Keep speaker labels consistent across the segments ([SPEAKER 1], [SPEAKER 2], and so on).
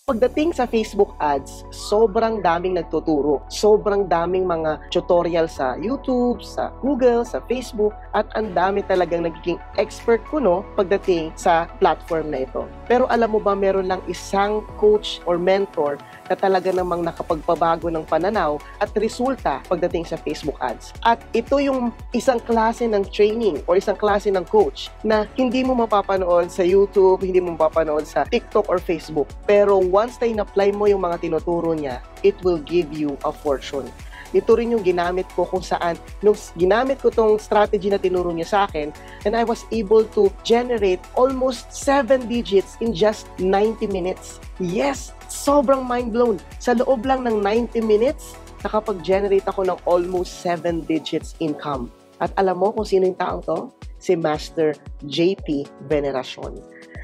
[SPEAKER 1] Pagdating sa Facebook ads, sobrang daming nagtuturo. Sobrang daming mga tutorial sa YouTube, sa Google, sa Facebook, at ang dami talagang nagiging expert kuno pagdating sa platform na ito. Pero alam mo ba, meron lang isang coach or mentor na talaga namang nakapagpabago ng pananaw at resulta pagdating sa Facebook ads. At ito yung isang klase ng training or isang klase ng coach na hindi mo mapapanood sa YouTube, hindi mo mapapanood sa TikTok or Facebook. Pero once na in-apply mo yung mga tinuturo niya, it will give you a fortune. Ito rin yung ginamit ko kung saan, nung ginamit ko tong strategy na tinuro niya sa akin, and I was able to generate almost 7 digits in just 90 minutes. Yes, sobrang mind blown. Sa loob lang ng 90 minutes, nakapag-generate ako ng almost 7 digits income. At alam mo kung sino yung taong to? Si Master JP Veneracion.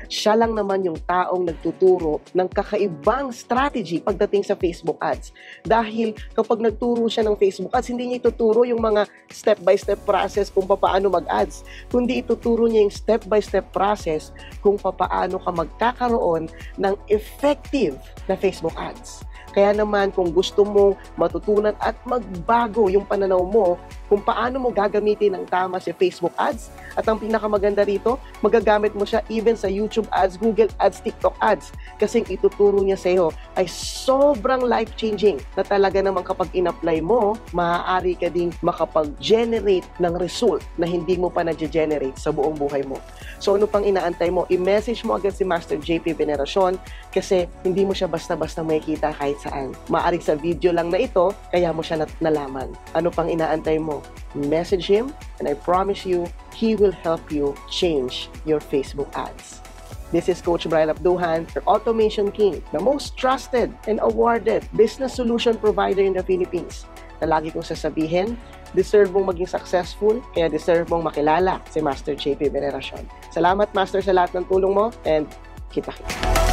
[SPEAKER 1] Siya lang naman yung taong nagtuturo ng kakaibang strategy pagdating sa Facebook ads. Dahil kapag nagturo siya ng Facebook ads, hindi niya ituturo yung mga step-by-step process kung paano mag-ads, kundi ituturo niya yung step-by-step process kung paano ka magkakaroon ng effective na Facebook ads. Kaya naman kung gusto mong matutunan at magbago yung pananaw mo kung paano mo gagamitin ng tama si Facebook ads, at ang pinakamaganda rito, magagamit mo siya even sa YouTube ads, Google ads, TikTok ads, kasi ituturo niya sa iyo ay sobrang life-changing na talaga naman kapag in-apply mo, maaari ka ding makapag-generate ng result na hindi mo pa na-generate sa buong buhay mo. So ano pang inaantay mo? I-message mo agad si Master JP Veneracion kasi hindi mo siya basta-basta makikita kahit saan. Maaari sa video lang na ito, kaya mo siya nalaman. Ano pang inaantay mo? Message him and I promise you, he will help you change your Facebook ads. This is Coach Brian Abduhan, your Automation King, the most trusted and awarded business solution provider in the Philippines. Na lagi kong sasabihin, deserve mong maging successful, kaya deserve mong makilala si Master JP Veneracion. Salamat, Master, sa lahat ng tulong mo, and kita-kita.